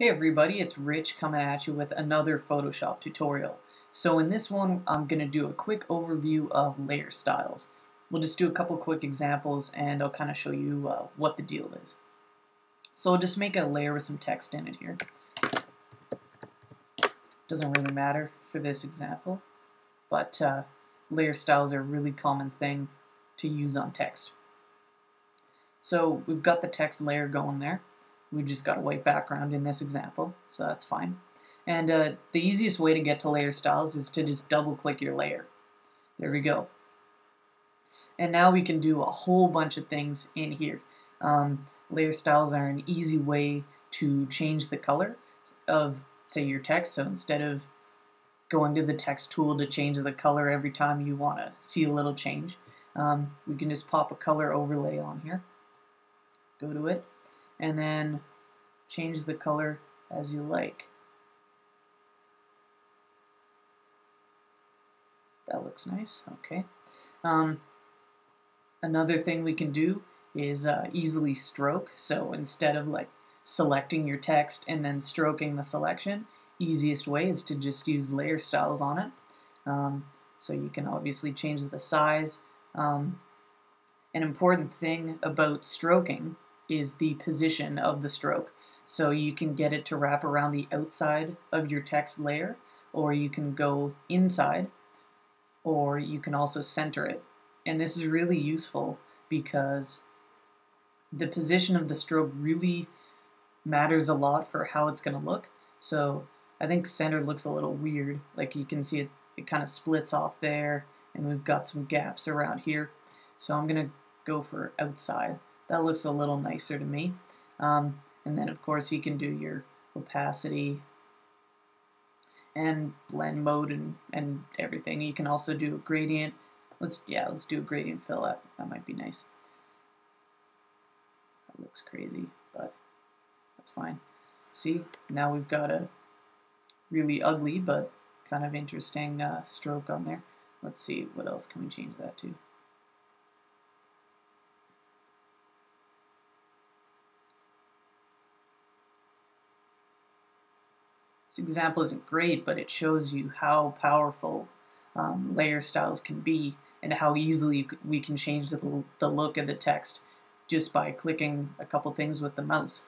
Hey everybody, it's Rich coming at you with another Photoshop tutorial. So in this one, I'm going to do a quick overview of layer styles. We'll just do a couple quick examples and I'll kind of show you what the deal is. So I'll just make a layer with some text in it here. Doesn't really matter for this example, but layer styles are a really common thing to use on text. So we've got the text layer going there. We've just got a white background in this example, so that's fine. And the easiest way to get to layer styles is to just double click your layer. There we go. And now we can do a whole bunch of things in here. Layer styles are an easy way to change the color of, say, your text. So instead of going to the text tool to change the color every time you want to see a little change, we can just pop a color overlay on here. Go to it. And then change the color as you like. That looks nice. Okay. Another thing we can do is easily stroke. So instead of like selecting your text and then stroking the selection, easiest way is to just use layer styles on it. So you can obviously change the size. An important thing about stroking is the position of the stroke. So you can get it to wrap around the outside of your text layer, or you can go inside, or you can also center it. And this is really useful because the position of the stroke really matters a lot for how it's going to look. So I think center looks a little weird. Like you can see it kind of splits off there, and we've got some gaps around here. So I'm going to go for outside. That looks a little nicer to me. And then of course you can do your opacity and blend mode and everything. You can also do a gradient. Let's do a gradient fill. That might be nice. That looks crazy, but that's fine. See, now we've got a really ugly but kind of interesting stroke on there. Let's see, what else can we change that to? This example isn't great, but it shows you how powerful layer styles can be and how easily we can change the look of the text just by clicking a couple things with the mouse.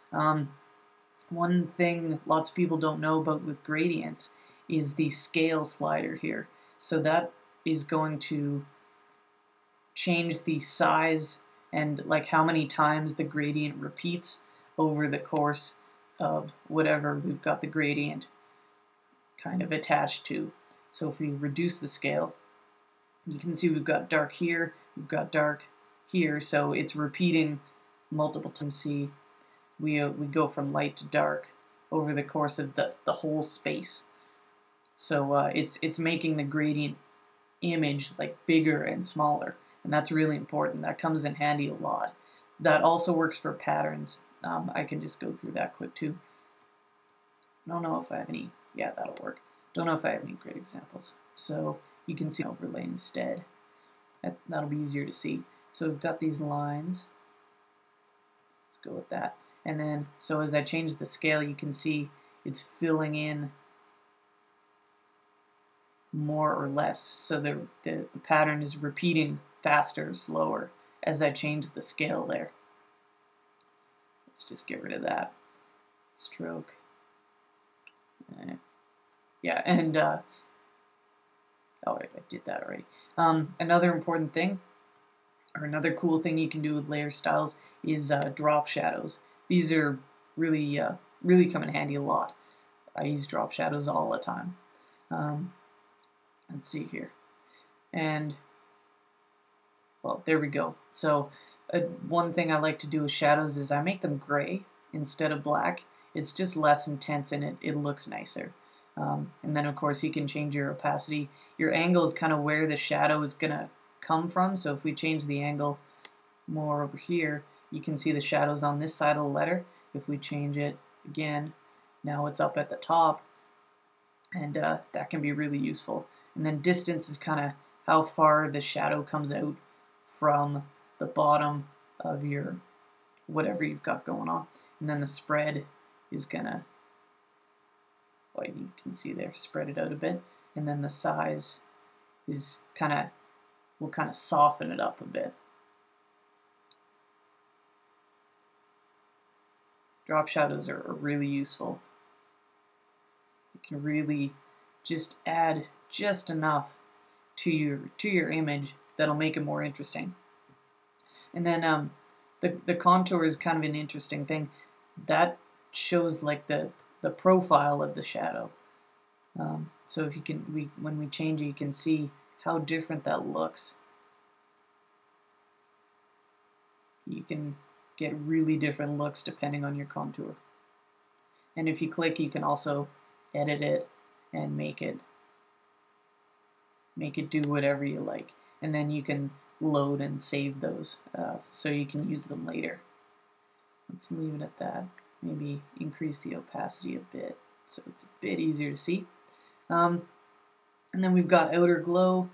One thing lots of people don't know about with gradients is the scale slider here. So that is going to change the size and like how many times the gradient repeats over the course of whatever we've got the gradient kind of attached to. So if we reduce the scale, you can see we've got dark here, we've got dark here, so it's repeating multiple times. See, we go from light to dark over the course of the whole space. So it's making the gradient image like bigger and smaller, and that's really important. That comes in handy a lot. That also works for patterns. I can just go through that quick too. I don't know if I have any, yeah, that'll work. Don't know if I have any great examples. So you can see overlay instead. That'll be easier to see. So we've got these lines. Let's go with that. And then, so as I change the scale, you can see it's filling in more or less. So the pattern is repeating faster, slower as I change the scale there. Let's just get rid of that. Stroke. Yeah, and oh, I did that already. Another important thing, or another cool thing you can do with layer styles is drop shadows. These are really, really come in handy a lot. I use drop shadows all the time. Let's see here. And, well, there we go. So one thing I like to do with shadows is I make them gray instead of black. It's just less intense and it looks nicer. And then of course you can change your opacity. Your angle is kind of where the shadow is going to come from. So if we change the angle more over here, you can see the shadows on this side of the letter. If we change it again, now it's up at the top, and that can be really useful. And then distance is kind of how far the shadow comes out from the bottom of your whatever you've got going on. And then the spread is gonna, well, you can see there, spread it out a bit, and then the size is will kind of soften it up a bit. Drop shadows are really useful. You can really just add just enough to your image that'll make it more interesting. And then the contour is kind of an interesting thing. That shows like the profile of the shadow. So if you can, when we change it, you can see how different that looks. You can get really different looks depending on your contour. And if you click, you can also edit it and make it do whatever you like. And then you can load and save those so you can use them later. Let's leave it at that. Maybe increase the opacity a bit so it's a bit easier to see. And then we've got outer glow.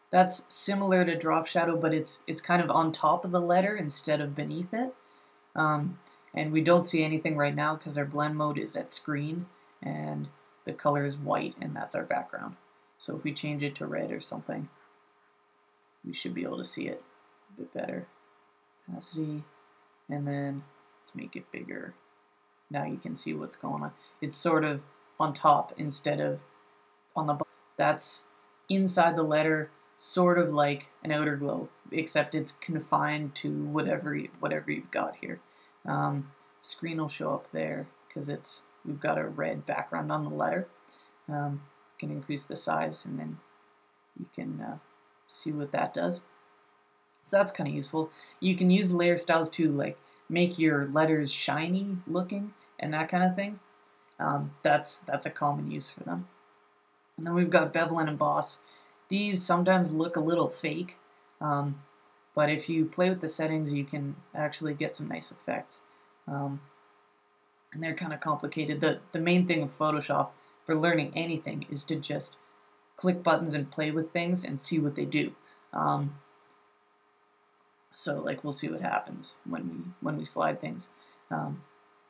That's similar to drop shadow, but it's kind of on top of the letter instead of beneath it. And we don't see anything right now because our blend mode is at screen and the color is white and that's our background. So if we change it to red or something, we should be able to see it a bit better. Opacity, and then let's make it bigger. Now you can see what's going on. It's sort of on top instead of on the bottom. That's inside the letter, sort of like an outer glow, except it's confined to whatever you've got here. Screen will show up there because we've got a red background on the letter. You can increase the size and then you can see what that does. So that's kind of useful. You can use layer styles to like make your letters shiny looking and that kind of thing. That's a common use for them. And then we've got bevel and emboss. These sometimes look a little fake, but if you play with the settings, you can actually get some nice effects. And they're kind of complicated. The main thing with Photoshop for learning anything is to just click buttons and play with things and see what they do. So like we'll see what happens when we slide things.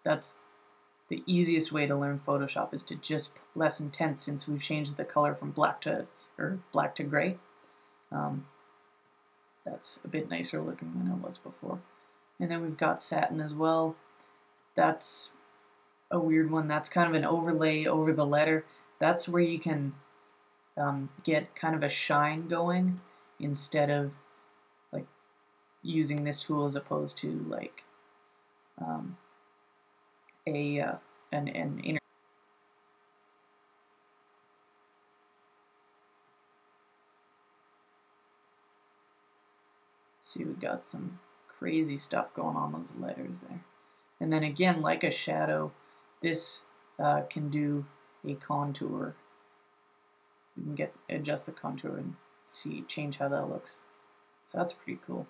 That's the easiest way to learn Photoshop, is to just less intense, since we've changed the color from black to gray. That's a bit nicer looking than it was before. And then we've got satin as well. That's a weird one. That's kind of an overlay over the letter. That's where you can get kind of a shine going instead of like using this tool as opposed to like an inner. See, we got some crazy stuff going on those letters there. And then again, like a shadow, this can do a contour. You can adjust the contour and change how that looks. So that's pretty cool.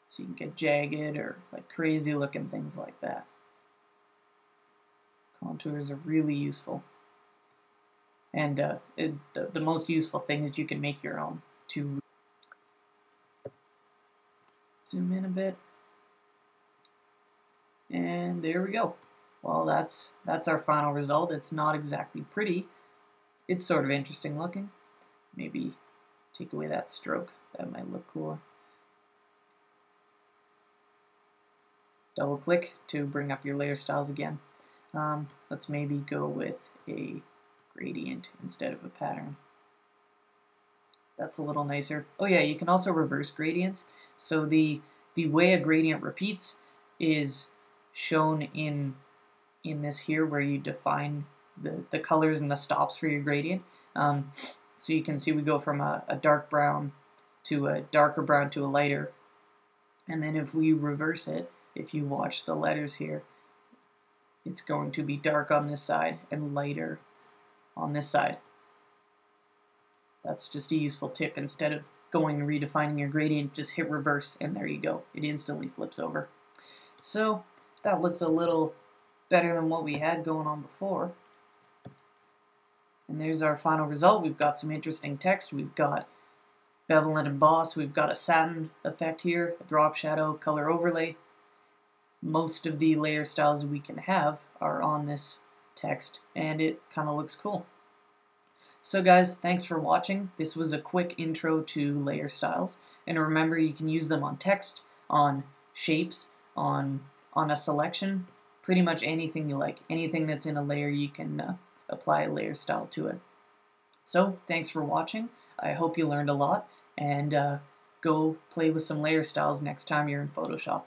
So you can get jagged or like crazy looking things like that. Contours are really useful. And the most useful thing is you can make your own. To zoom in a bit. And there we go. Well, that's our final result. It's not exactly pretty. It's sort of interesting looking. Maybe take away that stroke. That might look cooler. Double click to bring up your layer styles again. Let's maybe go with a gradient instead of a pattern. That's a little nicer. Oh yeah, you can also reverse gradients. So the way a gradient repeats is shown in this here, where you define the colors and the stops for your gradient. So you can see we go from a dark brown to a darker brown to a lighter. And then if we reverse it, if you watch the letters here, it's going to be dark on this side and lighter on this side. That's just a useful tip. Instead of going and redefining your gradient, just hit reverse and there you go. It instantly flips over. So that looks a little better than what we had going on before. And there's our final result. We've got some interesting text. We've got bevel and emboss. We've got a satin effect here, a drop shadow, color overlay. most of the layer styles we can have are on this text, and it kind of looks cool. So guys, thanks for watching. This was a quick intro to layer styles, and remember you can use them on text, on shapes, on a selection, pretty much anything you like. Anything that's in a layer, you can apply a layer style to it. So thanks for watching. I hope you learned a lot, and go play with some layer styles next time you're in Photoshop.